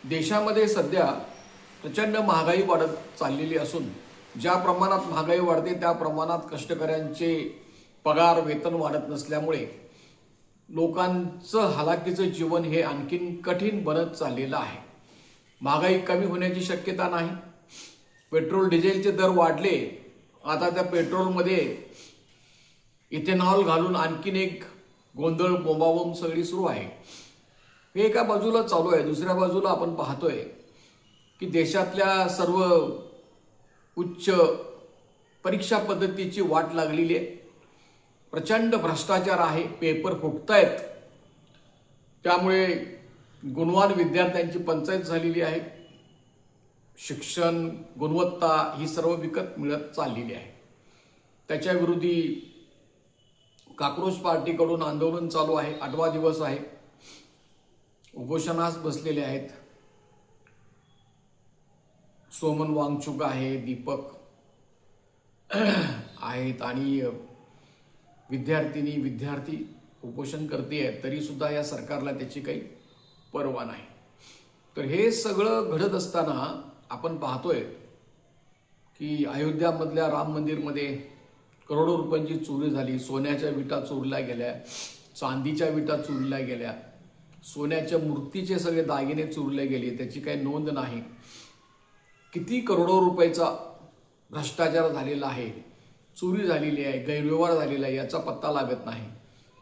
देशामध्ये सध्या प्रचंड महागाई वाढत चाललेली असून ज्या प्रमाणात महागाई वाढते त्या प्रमाणात कष्टकऱ्यांचे पगार वेतन वाढत नसल्यामुळे लोकांचं हालाकीचं जीवन हे आणखीन कठीण बनत चाललेलं आहे। महागाई कमी होण्याची शक्यता नाही। पेट्रोल डिझेलचे दर वाढले, आता त्या पेट्रोलमध्ये इथेनॉल घालून आणखीन एक गोंधळ बोंबाबोंब सगळी सुरू आहे। हे एका बाजूला चालू आहे, दुसऱ्या बाजूला आपण पाहतोय की देशातल्या सर्व उच्च परीक्षा पद्धतीची वाट लागलेली आहे। प्रचंड भ्रष्टाचार आहे, पेपर फुटतायत, त्यामुळे गुणवान विद्यार्थ्यांची पंचायत झालेली आहे। शिक्षण गुणवत्ता ही सर्व विकत मिळत चाललेली आहे। त्याच्या विरोधी काक्रोश पार्टीकडून आंदोलन चालू आहे, 8वा दिवस आहे, उपोषणास बसलेले आहेत। सोमन वांगचुक आहे, दीपक आहेत आणि विद्यार्थी उपोषण करते आहेत, तरी सुद्धा या सरकारला त्याची काही पर्वा नाही। तर हे सगळं घडत असताना आपण पाहतोय की अयोध्यामधल्या राम मंदिरमध्ये करोडो रुपयांची चोरी झाली। सोन्याच्या विटा चोरल्या गेल्या, चांदीच्या विटा चोरल्या गेल्या, सोन्याच्या मूर्तीचे सगळे दागिने चोरले गेले, त्याची काही नोंद नाही। किती करोडो रुपयाचा भ्रष्टाचार झालेला आहे, चोरी झालेली आहे, गैरव्यवहार झालेला आहे, याचा पत्ता लागत नाही।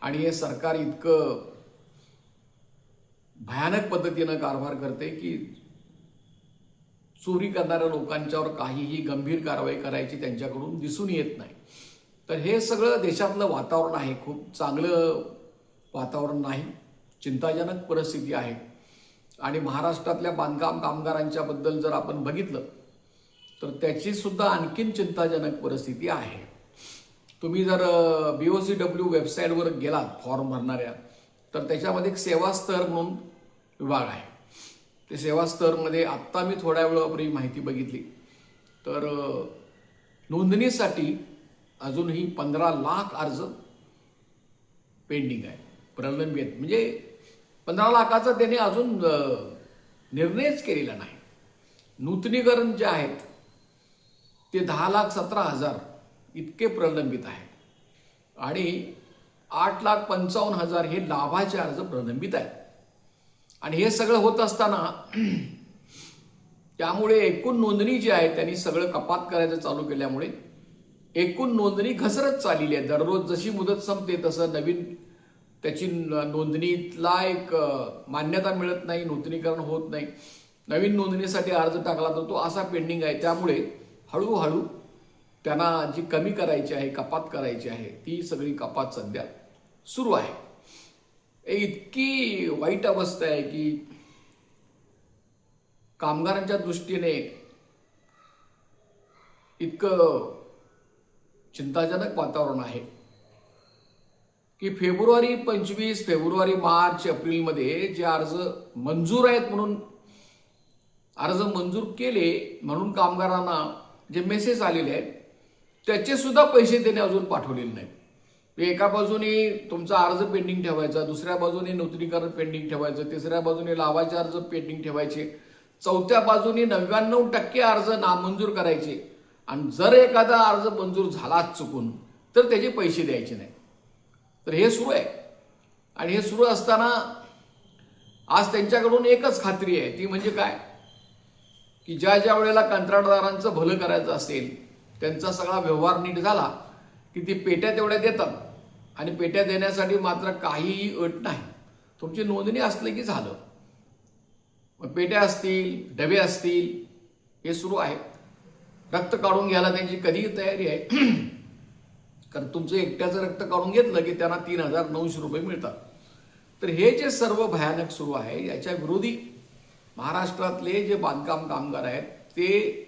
आणि हे सरकार इतकं भयानक पद्धतीनं कारभार करते की चोरी करणाऱ्या लोकांच्यावर काहीही गंभीर कारवाई करायची त्यांच्याकडून दिसून येत नाही। तर हे सगळं देशातलं वातावरण आहे, खूप चांगलं वातावरण नाही, चिंताजनक परिस्थिती आहे। आणि महाराष्ट्रातल्या बांधकाम कामगारांच्या बद्दल जर आपण बघितलं तर त्याची सुद्धा आणखीन चिंताजनक परिस्थिती आहे। तुम्ही जर BOCW वेबसाईटवर गेलात फॉर्म भरणाऱ्या, तर त्याच्यामध्ये एक सेवा स्तर म्हणून विभाग आहे। ते सेवा स्तरमध्ये आत्ता मी थोड्या वेळापूर्वी माहिती बघितली तर नोंदणीसाठी अजूनही 15 लाख अर्ज पेंडिंग आहे, प्रलंबित। म्हणजे 15 लाखाचा त्याने अजून निर्णयच केलेला नाही। नूतनीकरण जे आहेत ते 10,17,000 इतके प्रलंबित आहेत आणि 8,55,000 हे लाभाचे अर्ज प्रलंबित आहेत। आणि हे सगळं होत असताना त्यामुळे एकूण नोंदणी जी आहे त्यांनी सगळं कपात करायचं चालू केल्यामुळे एकूण नोंदणी घसरत चाललेली आहे। दररोज जशी मुदत संपते तसं नवीन त्याची नोंदणीला एक मान्यता मिळत नाही, नूतनीकरण होत नाही, नवीन नोंदणीसाठी अर्ज टाकला तर तो असा पेंडिंग आहे। त्यामुळे हळूहळू त्यांना जी कमी करायची आहे, कपात करायची आहे, ती सगळी कपात सध्या सुरू आहे। इतकी वाईट अवस्था आहे की कामगारांच्या दृष्टीने इतकं चिंताजनक वातावरण आहे की फेब्रुवारी 25, फेब्रुवारी, मार्च, एप्रिलमध्ये जे अर्ज मंजूर आहेत म्हणून अर्ज मंजूर केले म्हणून कामगारांना जे मेसेज आलेले आहेत त्याचे सुद्धा पैसे त्याने अजून पाठवलेले नाहीत। एका बाजूने तुमचा अर्ज पेंडिंग ठेवायचा, दुसऱ्या बाजूने नूतनीकरण पेंडिंग ठेवायचं, तिसऱ्या बाजूने लाभाचे अर्ज पेंडिंग ठेवायचे, चौथ्या बाजूने 99% अर्ज नामंजूर करायचे। आणि जर एखादा अर्ज मंजूर झालाच चुकून तर त्याचे पैसे द्यायचे नाही। तर हे सुरू आहे। आणि हे सुरू असताना आज त्यांच्याकडून एकच खात्री आहे, ती म्हणजे काय की ज्या वेळेला कंत्राटदारांचं भलं करायचं असेल, त्यांचा सगळा व्यवहार नीट झाला की ती पेट्या तेवढ्या देतात। आणि पेट्या देण्यासाठी मात्र काहीही अट नाही, तुमची नोंदणी असली की झालं। मग पेट्या असतील, डबे असतील, हे सुरू आहे। रक्त काढून घ्यायला त्यांची कधीही तयारी आहे, कारण तुमचं एकट्याचं रक्त काढून घेतलं की त्यांना 3,900 रुपये मिळतात। तर हे जे सर्व भयानक सुरू आहे याच्या विरोधी महाराष्ट्रातले जे बांधकाम कामगार आहेत ते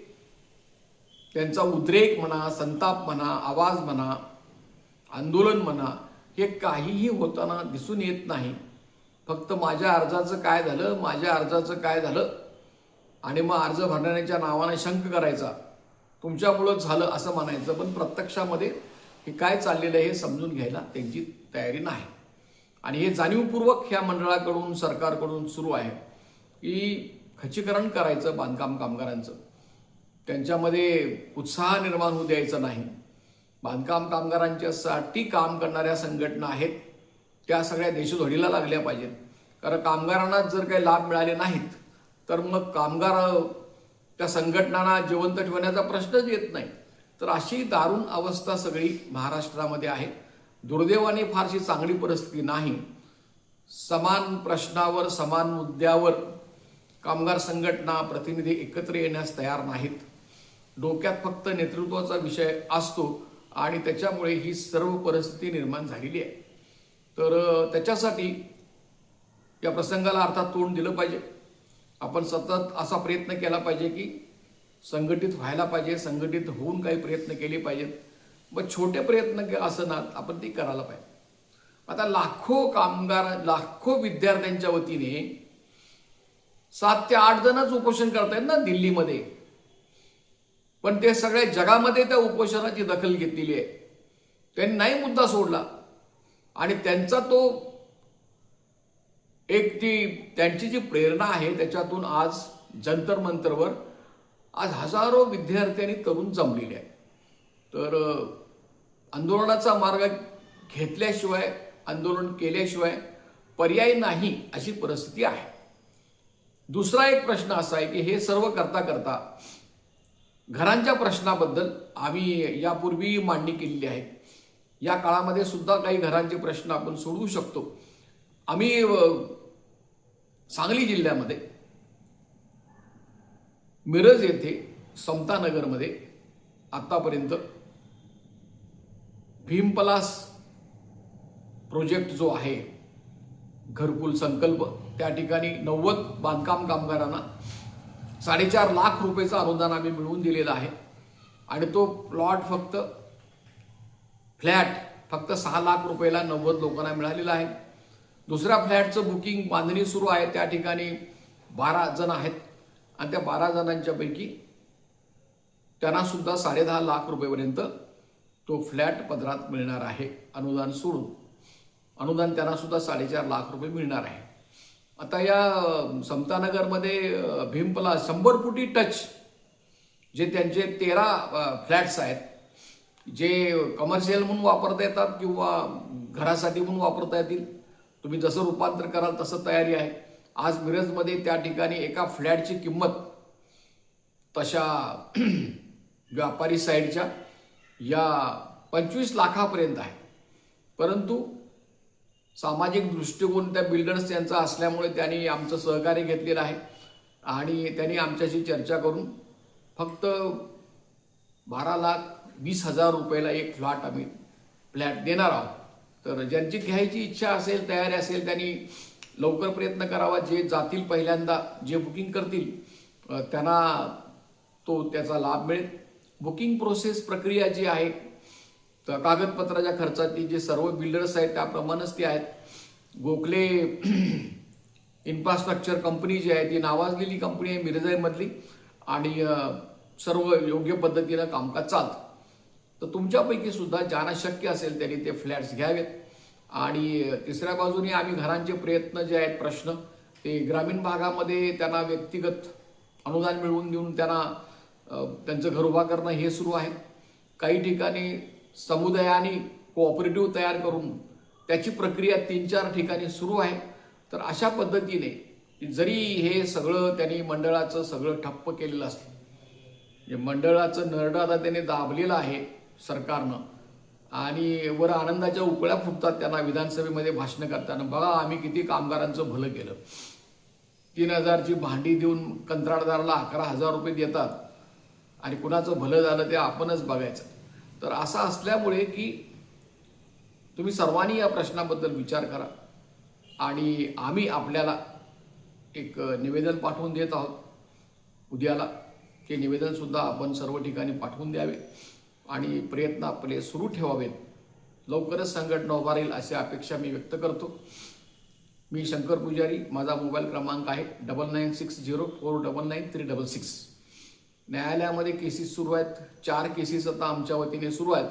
त्यांचा उद्रेक म्हणा, संताप म्हणा, आवाज म्हणा, आंदोलन म्हणा, हे काहीही होताना दिसून येत नाही। फक्त माझ्या अर्जाचं काय झालं, माझ्या अर्जाचं काय झालं, आणि मग अर्ज भरण्याच्या नावाने शंक करायचा, तुमच्यामुळं झालं असं म्हणायचं। पण प्रत्यक्षामध्ये हे काय चाललेलं आहे हे समजून घ्यायला त्यांची तयारी नाही। आणि हे जाणीवपूर्वक ह्या मंडळाकडून, सरकारकडून सुरू आहे की खच्चीकरण करायचं बांधकाम कामगारांचं, त्यांच्यामध्ये उत्साह निर्माण होऊ द्यायचा नाही. बांधकाम कामगारांच्यासाठी काम करणाऱ्या संघटना आहेत त्या सगळ्या देशोधडीला लागल्या पाहिजेत. कारण कामगारांना जर काही लाभ मिळाले नाहीत तर मग कामगार त्या संघटनांना जिवंत ठेवण्याचा प्रश्नच येत नाही. तर अशी दारुण अवस्था सगळी महाराष्ट्रामध्ये आहे. दुर्दैवाने फारशी चांगली परिस्थिती नाही. समान प्रश्नावर समान मुद्द्यावर कामगार संघटना प्रतिनिधी एकत्र येण्यास तयार नाहीत. डोक्यात फक्त नेतृत्वाचा विषय असतो आणि त्याच्यामुळे ही सर्व परिस्थिती निर्माण झालेली आहे. तर त्याच्यासाठी या प्रसंगाला अर्थात तोंड दिलं पाहिजे. आपण सतत असा प्रयत्न केला पाहिजे की संघटित व्हायला पाहिजे, संघटित होऊन काही प्रयत्न केले पाहिजेत. मग छोटे प्रयत्न असणार आपण ते करायला पाहिजे. आता लाखो कामगार, लाखो विद्यार्थ्यांच्या वतीने 7 ते 8 जणच उपोषण करतायत ना दिल्लीमध्ये, पण ते सगळ्या जगामध्ये त्या उपोषणाची दखल घेतलेली आहे. त्यांनी नाही मुद्दा सोडला आणि त्यांचा तो त्यांची जी प्रेरणा आहे त्याच्यातून आज जंतर मंतरवर आज हजारो विद्यार्थ्यांनी तरुण जमलेले आहेत. तर आंदोलनाचा मार्ग घेतल्याशिवाय, आंदोलन केल्याशिवाय पर्याय नाही अशी परिस्थिती आहे. दुसरा एक प्रश्न असा आहे की हे सर्व करता करता घरांच्या प्रश्नाबद्दल आम्ही यापूर्वी मांडणी केलेली आहे. या काळामध्ये सुद्धा काही घरांचे प्रश्न आपण सोडवू शकतो. आम्ही सांगली जिल्ह्यामध्ये मिरज येथे समतानगरमध्ये आतापर्यंत भीमपलास प्रोजेक्ट जो आहे घरकुल संकल्प, त्या ठिकाणी 90 बांधकाम कामगारांना 4.5 लाख रुपयाचं अनुदान आम्ही मिळवून दिलेलं आहे. आणि तो प्लॉट फ्लॅट फक्त 6 लाख रुपयाला 90 लोकांना मिळालेला आहे. दुसऱ्या फ्लॅटचं बुकिंग बांधणी सुरू आहे. त्या ठिकाणी 12 जण आहेत आणि त्या 12 जणांच्या पैकी त्यांना सुद्धा 10.5 लाख रुपयेपर्यंत तो फ्लॅट पदरात मिळणार आहे. अनुदान सोडून अनुदान त्यांना सुद्धा 4.5 लाख रुपये मिळणार आहे. आता या समतानगरमध्ये भीमपलास 100 फुटी टच जे त्यांचे 13 फ्लॅट्स आहेत, जे कमर्शियल म्हणून वापरता येतात किंवा घरासाठी म्हणून वापरता येतील. तुम्ही जसं रूपांतर कराल तसं तयारी आहे. आज मिरजमध्ये त्या ठिकाणी एका फ्लॅटची किंमत तशा व्यापारी साईडच्या या 25 लाखापर्यंत आहे. परंतु सामाजिक दृष्टिकोन त्या बिल्डर्स यांचा असल्यामुळे त्यांनी आमचं सहकार्य घेतलेलं आहे आणि त्यांनी आमच्याशी चर्चा करून फक्त 12,20,000 रुपयाला एक फ्लॅट देणार आहोत. तर ज्यांची घ्यायची इच्छा असेल, तयारी असेल, त्यांनी लवकर प्रयत्न करावा. जे जातील पहिल्यांदा, जे बुकिंग करतील त्यांना त्याचा लाभ मिळेल. बुकिंग प्रोसेस प्रक्रिया जी आहे तर कागदपत्राच्या खर्चाची जे सर्व बिल्डर्स आहेत त्याप्रमाणेच ती आहेत. गोखले इन्फ्रास्ट्रक्चर कंपनी जी आहे ती नावाजलेली कंपनी आहे मिरजमधली आणि सर्व योग्य पद्धतीनं कामकाज चालतं. तर तुमच्यापैकी सुद्धा ज्यांना शक्य असेल त्यांनी ते फ्लॅट्स घ्यावेत. आणि तिसऱ्या बाजूने आम्ही घरांचे प्रयत्न जे आहेत प्रश्न ते ग्रामीण भागामध्ये त्यांना व्यक्तिगत अनुदान मिळवून देऊन त्यांना त्यांचं घर उभा करणं हे सुरू आहे. काही ठिकाणी समुदायाने कोऑपरेटिव्ह तयार करून त्याची प्रक्रिया 3-4 ठिकाणी सुरू आहे. तर अशा पद्धतीने जरी हे सगळं त्यांनी मंडळाचं सगळं ठप्प केलेलं असतं, म्हणजे मंडळाचं नरडं आता त्याने दाबलेलं आहे सरकारनं आणि वर आनंदाच्या उकळ्या फुटतात त्यांना विधानसभेमध्ये भाषण करताना. बघा आम्ही किती कामगारांचं भलं केलं. 3,000ची भांडी देऊन कंत्राटदाराला 11,000 रुपये देतात आणि कुणाचं भलं झालं ते आपणच बघायचं. तर असं असल्यामुळे की तुम्ही सर्वांनी या प्रश्नाबद्दल विचार करा आणि आम्ही आपल्याला एक निवेदन पाठवून देत आहोत उद्याला. ते निवेदनसुद्धा आपण सर्व ठिकाणी पाठवून द्यावे आणि प्रयत्न आपले सुरू ठेवावेत. लवकरच संघटना उभा राहील अशी अपेक्षा मी व्यक्त करतो. मी शंकर पुजारी, माझा मोबाईल क्रमांक आहे 9960499366. न्यायालयामध्ये केसेस सुरू आहेत. 4 केसेस आता आमच्या वतीने सुरू आहेत.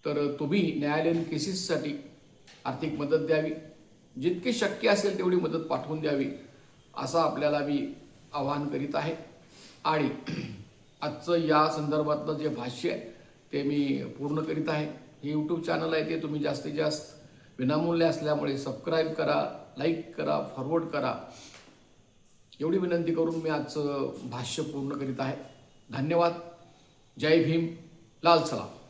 तर तुम्ही न्यायालयीन केसेससाठी आर्थिक मदत द्यावी, जितकी शक्य असेल तेवढी मदत पाठवून द्यावी असं आपल्याला मी आवाहन करीत आहे आणि आजचं या संदर्भातलं जे भाष्य आहे ते मी पूर्ण करीत आहे. हे यूट्यूब चॅनल आहे ते तुम्ही जास्तीत जास्त विनामूल्य असल्यामुळे सबस्क्राईब करा, लाईक करा, फॉरवर्ड करा, एवढी विनंती करून मी आजचं भाष्य पूर्ण करीत आहे. धन्यवाद. जय भीम. लाल सलाम.